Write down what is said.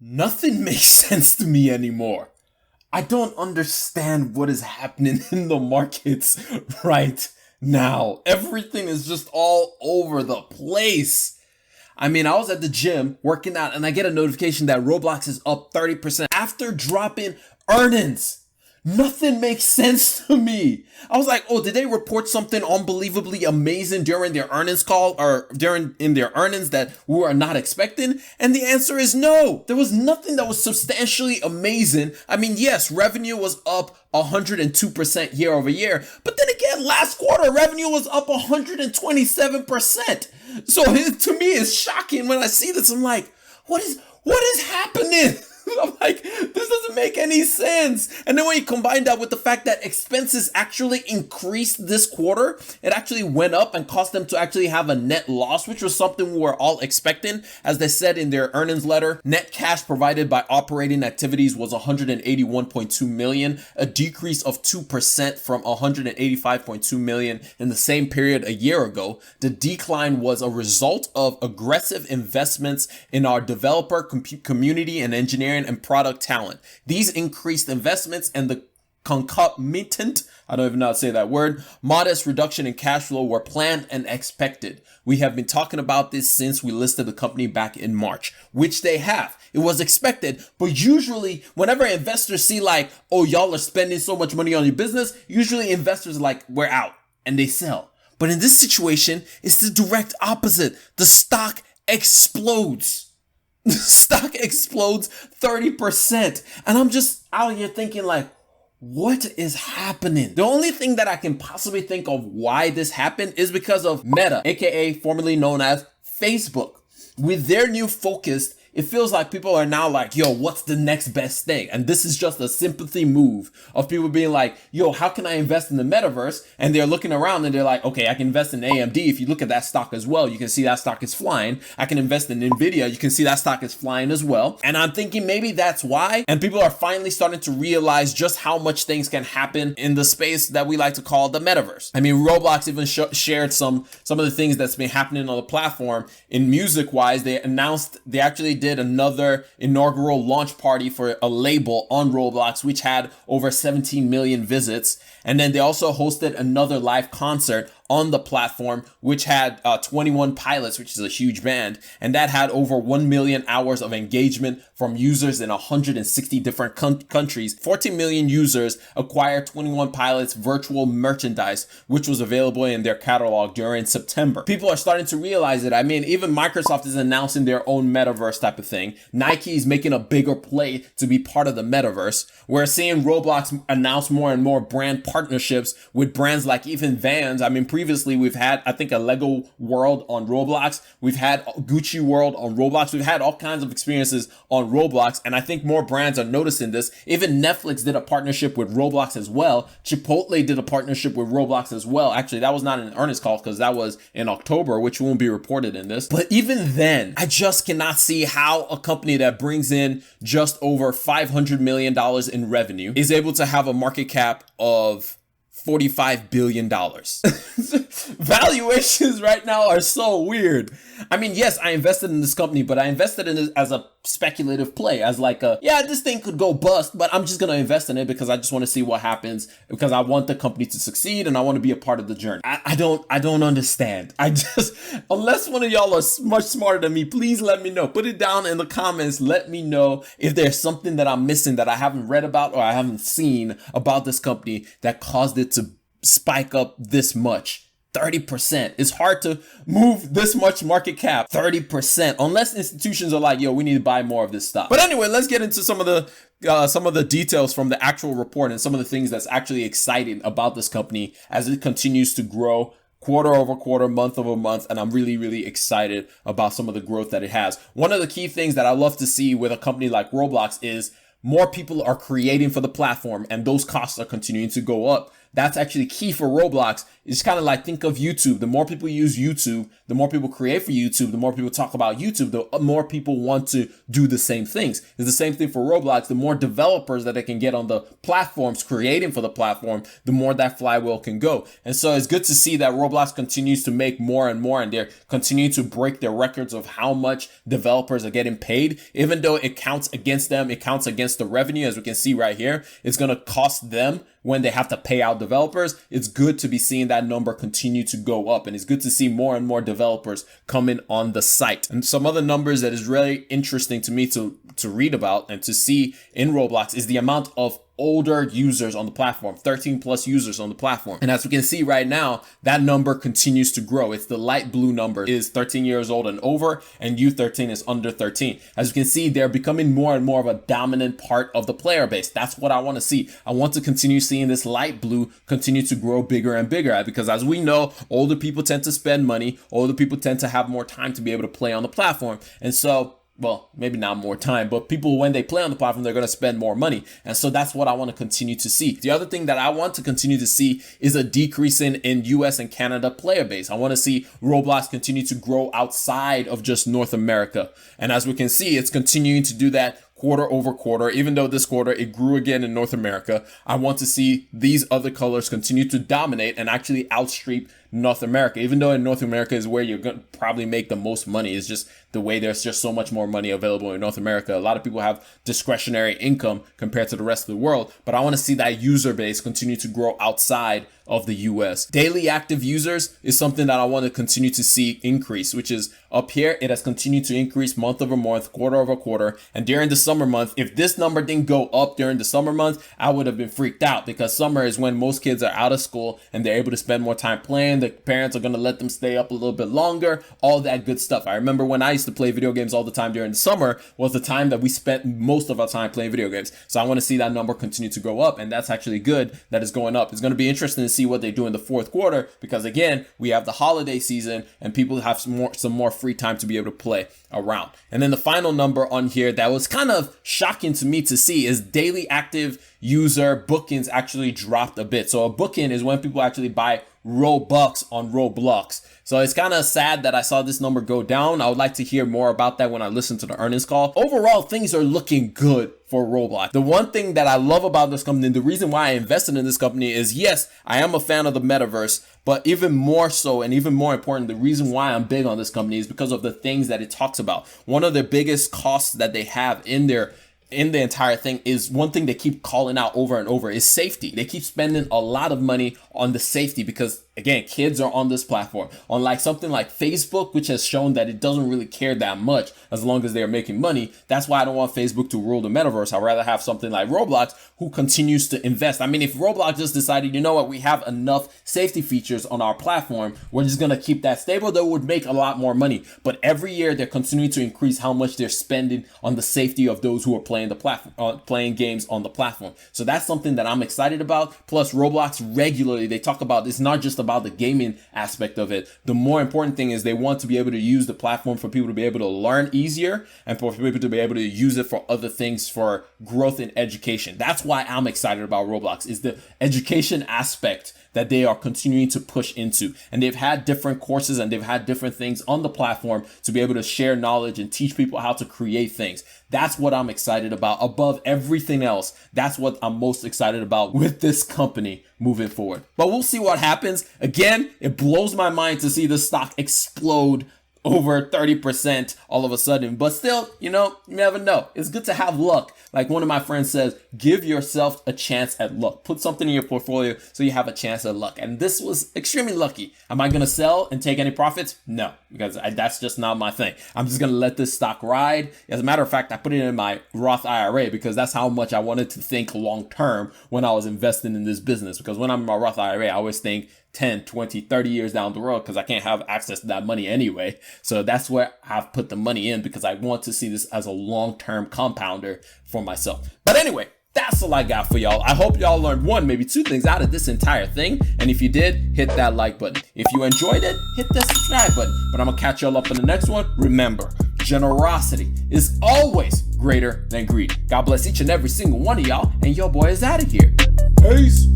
Nothing makes sense to me anymore. I don't understand what is happening in the markets right now. Everything is just all over the place. I mean, I was at the gym working out and I get a notification that Roblox is up 30% after dropping earnings. Nothing makes sense to me. I was like, oh, did they report something unbelievably amazing during their earnings call or in their earnings that we were not expecting? And the answer is no. There was nothing that was substantially amazing. I mean, yes, revenue was up 102% year over year. But then again, last quarter, revenue was up 127%. So to me, it's shocking when I see this. I'm like, what is happening? I'm like, this doesn't make any sense. And then when you combine that with the fact that expenses actually increased this quarter, it actually went up and caused them to actually have a net loss, which was something we were all expecting. As they said in their earnings letter, net cash provided by operating activities was 181.2 million, a decrease of 2% from 185.2 million in the same period a year ago. The decline was a result of aggressive investments in our developer community and engineering and product talent. These increased investments and the concomitant, I don't even know how to say that word, modest reduction in cash flow were planned and expected. We have been talking about this since we listed the company back in March, which they have. It was expected, but usually whenever investors see like, oh, y'all are spending so much money on your business, usually investors are like, we're out, and they sell. But in this situation, it's the direct opposite. The stock explodes. The stock explodes 30%. And I'm just out here thinking like, what is happening? The only thing that I can possibly think of why this happened is because of Meta, aka formerly known as Facebook. With their new focus, it feels like people are now like, yo, what's the next best thing? And this is just a sympathy move of people being like, yo, how can I invest in the metaverse? And they're looking around and they're like, okay, I can invest in AMD. If you look at that stock as well, you can see that stock is flying. I can invest in Nvidia. You can see that stock is flying as well. And I'm thinking maybe that's why. And people are finally starting to realize just how much things can happen in the space that we like to call the metaverse. I mean, Roblox even shared some of the things that's been happening on the platform. In music wise, they announced they actually did another inaugural launch party for a label on Roblox, which had over 17 million visits. And then they also hosted another live concert on the platform, which had 21 Pilots, which is a huge band, and that had over 1 million hours of engagement from users in 160 different countries. 14 million users acquired 21 Pilots virtual merchandise, which was available in their catalog during September. People are starting to realize it. I mean, even Microsoft is announcing their own metaverse type of thing. Nike is making a bigger play to be part of the metaverse. We're seeing Roblox announce more and more brand partnerships with brands like even Vans. I mean, previously we've had, I think, a Lego World on Roblox. We've had Gucci World on Roblox. We've had all kinds of experiences on Roblox. And I think more brands are noticing this. Even Netflix did a partnership with Roblox as well. Chipotle did a partnership with Roblox as well. Actually, that was not an earnings call because that was in October, which won't be reported in this. But even then, I just cannot see how a company that brings in just over $500 million in revenue is able to have a market cap of $45 billion. Valuations right now are so weird. I mean, yes, I invested in this company, but I invested in it as a speculative play, as like this thing could go bust, but I'm just going to invest in it because I just want to see what happens, because I want the company to succeed and I want to be a part of the journey. I don't understand. Unless one of y'all are much smarter than me, please let me know. Put it down in the comments. Let me know if there's something that I'm missing that I haven't read about or I haven't seen about this company that caused it to spike up this much. 30%. It's hard to move this much market cap. 30%. Unless institutions are like, yo, we need to buy more of this stuff. But anyway, let's get into some of the details from the actual report and some of the things that's actually exciting about this company as it continues to grow quarter over quarter, month over month. And I'm really, really excited about some of the growth that it has. One of the key things that I love to see with a company like Roblox is more people are creating for the platform and those costs are continuing to go up. that's actually key for Roblox. It's kind of like, think of YouTube. The more people use YouTube, the more people create for YouTube, the more people talk about YouTube, the more people want to do the same things. It's the same thing for Roblox. The more developers that they can get on the platforms creating for the platform, the more that flywheel can go. And so it's good to see that Roblox continues to make more and more, and they're continuing to break their records of how much developers are getting paid. Even though it counts against them, it counts against the revenue, as we can see right here. It's going to cost them when they have to pay out developers. It's good to be seeing that number continue to go up, and it's good to see more and more developers coming on the site. And some other numbers that is really interesting to me to read about and to see in Roblox is the amount of older users on the platform, 13 plus users on the platform. And as we can see right now, that number continues to grow. It's the light blue number is 13 years old and over, and U13 is under 13. As you can see, they're becoming more and more of a dominant part of the player base. That's what I want to see. I want to continue seeing this light blue continue to grow bigger and bigger, because as we know, older people tend to spend money. Older people tend to have more time to be able to play on the platform. And so, well, maybe not more time, but people, when they play on the platform, they're going to spend more money. And so that's what I want to continue to see. The other thing that I want to continue to see is a decrease in US and Canada player base. I want to see Roblox continue to grow outside of just North America. And as we can see, it's continuing to do that quarter over quarter. Even though this quarter it grew again in North America, I want to see these other colors continue to dominate and actually outstrip North America. Even though in North America is where you're going to probably make the most money, it's just the way there's just so much more money available in North America. A lot of people have discretionary income compared to the rest of the world, but I want to see that user base continue to grow outside of the US. Daily active users is something that I want to continue to see increase, which is up here. It has continued to increase month over month, quarter over quarter. And during the summer month, if this number didn't go up during the summer month, I would have been freaked out, because summer is when most kids are out of school and they're able to spend more time playing. The parents are going to let them stay up a little bit longer, all that good stuff. I remember when I used to play video games all the time during the summer was the time that we spent most of our time playing video games. So I want to see that number continue to go up, and that's actually good that it's going up. It's going to be interesting to see what they do in the fourth quarter, because again, we have the holiday season and people have some more free time to be able to play around. And then the final number on here that was kind of shocking to me to see is daily active user bookings actually dropped a bit. So a booking is when people actually buy Robux on Roblox. So it's kind of sad that I saw this number go down. I would like to hear more about that when I listen to the earnings call. Overall, things are looking good for Roblox. The one thing that I love about this company, and the reason why I invested in this company is, yes, I am a fan of the metaverse, but even more so and even more important, the reason why I'm big on this company is because of the things that it talks about. One of the biggest costs that they have in the entire thing is one thing they keep calling out over and over is safety. They keep spending a lot of money on the safety because, again, kids are on this platform. Unlike something like Facebook, which has shown that it doesn't really care that much as long as they're making money. That's why I don't want Facebook to rule the metaverse. I'd rather have something like Roblox who continues to invest. I mean, if Roblox just decided, you know what, we have enough safety features on our platform, we're just going to keep that stable, they would make a lot more money. But every year they're continuing to increase how much they're spending on the safety of those who are playing the platform, playing games on the platform. So that's something that I'm excited about. Plus, Roblox regularly, they talk about, it's not just about the gaming aspect of it. The more important thing is they want to be able to use the platform for people to be able to learn easier and for people to be able to use it for other things, for growth in education. That's why I'm excited about Roblox, is the education aspect that they are continuing to push into. And they've had different courses and they've had different things on the platform to be able to share knowledge and teach people how to create things. That's what I'm excited about. Above everything else, that's what I'm most excited about with this company moving forward. But we'll see what happens. Again, it blows my mind to see the stock explode over 30% all of a sudden. But still, you know, you never know. It's good to have luck. Like one of my friends says, give yourself a chance at luck. Put something in your portfolio so you have a chance at luck. And this was extremely lucky. Am I going to sell and take any profits? No, because that's just not my thing. I'm just going to let this stock ride. As a matter of fact, I put it in my Roth IRA because that's how much I wanted to think long term when I was investing in this business. Because when I'm in my Roth IRA, I always think 10, 20, 30 years down the road because I can't have access to that money anyway. So that's where I've put the money in because I want to see this as a long-term compounder for myself. But anyway, that's all I got for y'all. I hope y'all learned one, maybe two things out of this entire thing. And if you did, hit that like button. If you enjoyed it, hit that subscribe button. But I'm going to catch y'all up in the next one. Remember, generosity is always greater than greed. God bless each and every single one of y'all. And your boy is out of here. Peace.